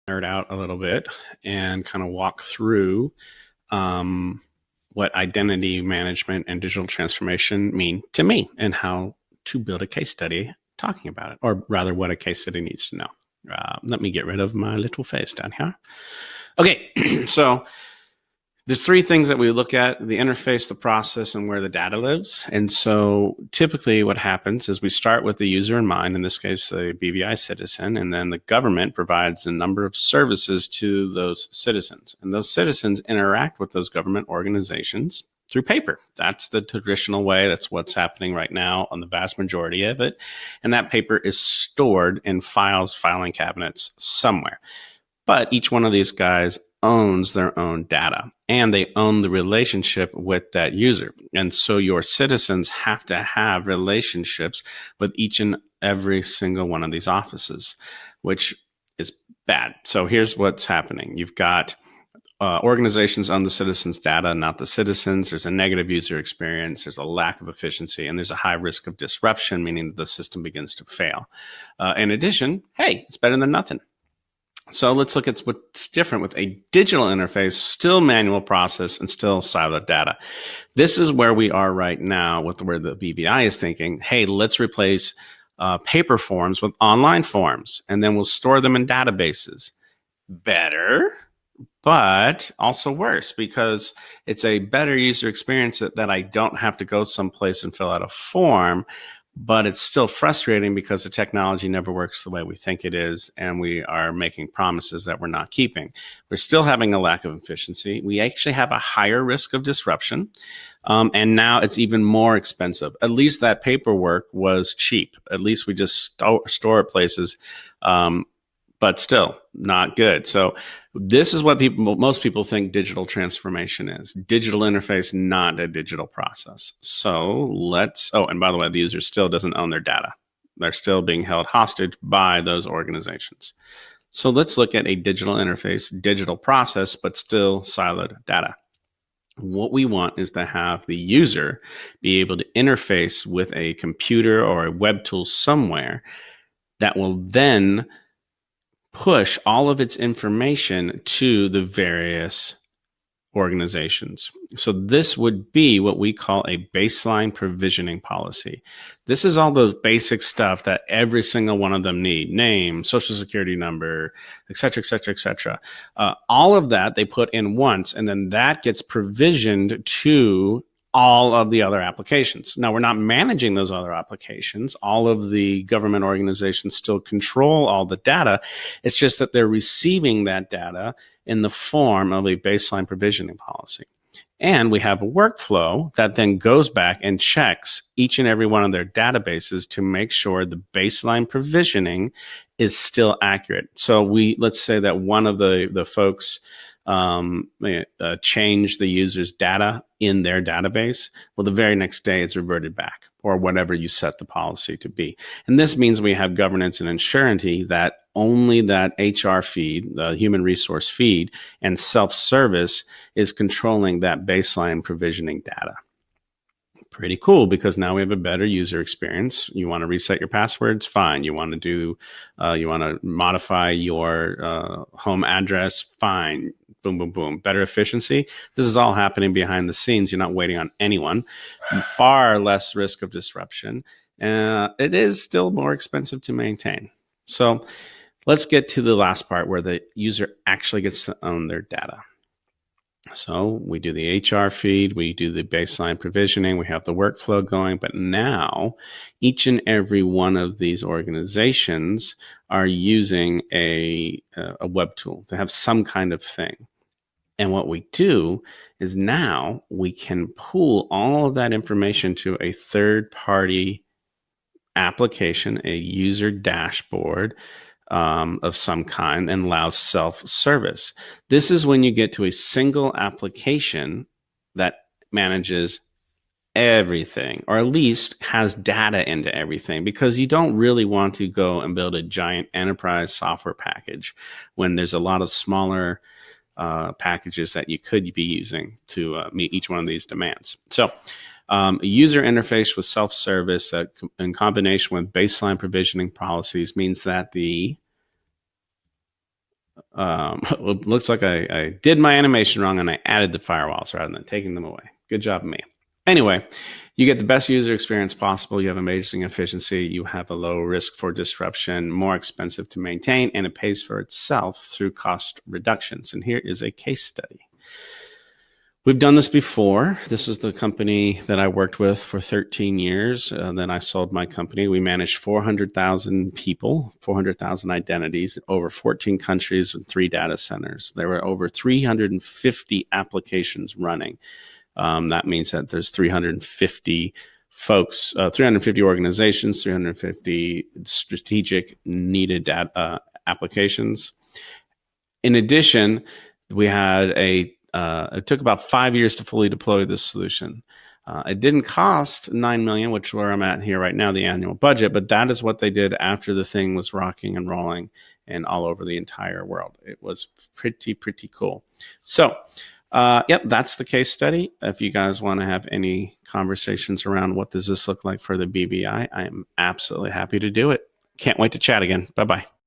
nerd out a little bit and kind of walk through what identity management and digital transformation mean to me and how to build a case study talking about it, or rather what a case study needs to know. Let me get rid of my little face down here. Okay, so there's three things that we look at: the interface, the process, and where the data lives. And so typically what happens is we start with the user in mind, in this case, the BVI citizen, and then the government provides a number of services to those citizens. And those citizens interact with those government organizations through paper. That's the traditional way. That's what's happening right now on the vast majority of it. And that paper is stored in filing cabinets somewhere. But each one of these guys owns their own data, and they own the relationship with that user. And so your citizens have to have relationships with each and every single one of these offices, which is bad. So here's what's happening. You've got organizations own the citizens' data, not the citizens. There's a negative user experience. There's a lack of efficiency, and there's a high risk of disruption, meaning the system begins to fail. In addition, hey, it's better than nothing. So let's look at what's different with a digital interface, still manual process and still siloed data. This is where we are right now with where the BVI is thinking, hey, let's replace paper forms with online forms, and then we'll store them in databases. Better, but also worse, because it's a better user experience that I don't have to go someplace and fill out a form. But it's still frustrating because the technology never works the way we think it is, and we are making promises that we're not keeping. We're still having a lack of efficiency. We actually have a higher risk of disruption, and now it's even more expensive. At least that paperwork was cheap. At least we just store it places, but still not good. So this is what most people think digital transformation is. Digital interface, not a digital process. So and by the way, the user still doesn't own their data. They're still being held hostage by those organizations. So let's look at a digital interface, digital process, but still siloed data. What we want is to have the user be able to interface with a computer or a web tool somewhere that will then push all of its information to the various organizations. So this would be what we call a baseline provisioning policy. This is all those basic stuff that every single one of them need: name, social security number, et cetera, et cetera, et cetera. All of that they put in once, and then that gets provisioned to all of the other applications. Now, we're not managing those other applications. All of the government organizations still control all the data. It's just that they're receiving that data in the form of a baseline provisioning policy. And we have a workflow that then goes back and checks each and every one of their databases to make sure the baseline provisioning is still accurate. So let's say that one of the folks change the user's data in their database. Well, the very next day it's reverted back, or whatever you set the policy to be. And this means we have governance and surety that only that HR feed, the human resource feed, and self-service is controlling that baseline provisioning data. Pretty cool, because now we have a better user experience. You want to reset your passwords? Fine. You want to modify your home address? Fine. Boom, boom, boom. Better efficiency. This is all happening behind the scenes. You're not waiting on anyone. Far less risk of disruption. It is still more expensive to maintain. So let's get to the last part, where the user actually gets to own their data. So we do the HR feed, we do the baseline provisioning, we have the workflow going, but now each and every one of these organizations are using a web tool. They have some kind of thing. And what we do is now we can pool all of that information to a third-party application, a user dashboard, of some kind, and allows self-service. This is when you get to a single application that manages everything, or at least has data into everything, because you don't really want to go and build a giant enterprise software package when there's a lot of smaller packages that you could be using to meet each one of these demands. So a user interface with self-service that in combination with baseline provisioning policies means that the looks like I did my animation wrong and I added the firewalls rather than taking them away. Good job, me. Anyway, you get the best user experience possible. You have amazing efficiency. You have a low risk for disruption, more expensive to maintain, and it pays for itself through cost reductions. And here is a case study. We've done this before. This is the company that I worked with for 13 years. Then I sold my company. We managed 400,000 people, 400,000 identities, over 14 countries and 3 data centers. There were over 350 applications running. That means that there's 350 folks, 350 organizations, 350 strategic needed applications. In addition, we had it took about 5 years to fully deploy this solution. It didn't cost $9 million, which is where I'm at here right now, the annual budget, but that is what they did after the thing was rocking and rolling and all over the entire world. It was pretty cool. So, yep, that's the case study. If you guys want to have any conversations around what does this look like for the BBI, I am absolutely happy to do it. Can't wait to chat again. Bye-bye.